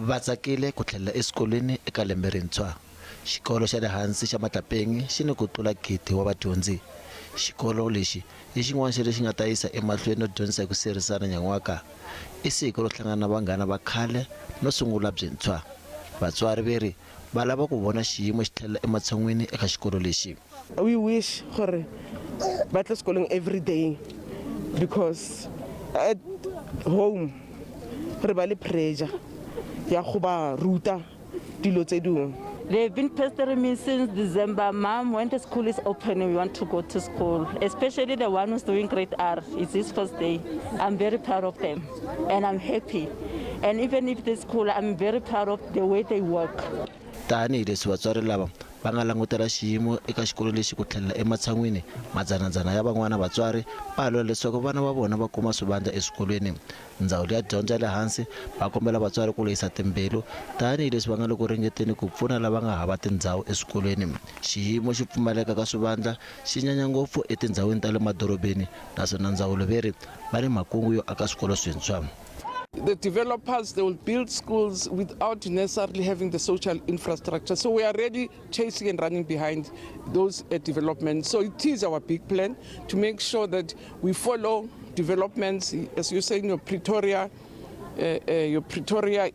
va tsakile ku tlhelela eswikolweni eka lembe rintshwa. Xikolo xa le hansi xa Matlapeng xi ni ku tlula gidi wa vadyondzi. Xikolo lexi i xin'wana xa lexi nga ta yisa emahlweni no dyondzisa hi ku siyerisana nyan'waka. I siku ro hlangana na vanghana va khale no sungula byintshwa. Vatswari veri va lava ku vona xiyimo xi tlhelela ematshan'wini eka xikolo lexi. We wish gore ba tle schooling every day because at home re ba le pressure ya go ba ruta dilo tse dingwe. They've been pestering me since December. Mom, when the school is open, we want to go to school. Especially the one who's doing grade R. It's his first day. I'm very proud of them and I'm happy. And even if the school, I'm very proud of the way they work. Tani leswi vatswari lava va nga langutela xiyimo eka xikolo lexi ku tlhelela ematshan'wini, madzanadzana ya van'wana vatswari va lwela leswaku vana va vona va kuma swivandla eswikolweni. Ndzawulo ya dyondzo ya le hansi va kombela vatswari ku lehisa timbilu tani leswi va nga le ku ringeteni ku pfuna lava nga hava tindhawu eswikolweni. Xiyimo xi pfumaleka ka swivandla xi nyanya ngopfu etindhawini ta le madorobeni, naswona ndzawulo veri va ni makungu yo aka swikolo swintshwa. The developers, they will build schools without necessarily having the social infrastructure. So we are already chasing and running behind those developments. So it is our big plan to make sure that we follow developments, as you're saying, your Pretoria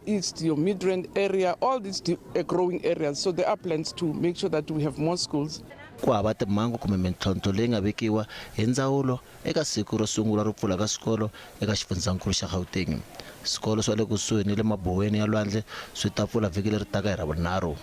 East, your Midrand area, all these growing areas. So there are plans to make sure that we have more schools. Ku hava timhangu kumbe mintlhontlho leyi nga vekiwa hi ndzawulo eka siku ro sungula ro pfula ka swikolo eka xifundzankulu xa Gauteng. Swikolo swa le kusuhi ni le maboweni ya lwandle swi ta pfula vhiki leri taka hi Ravunharhu.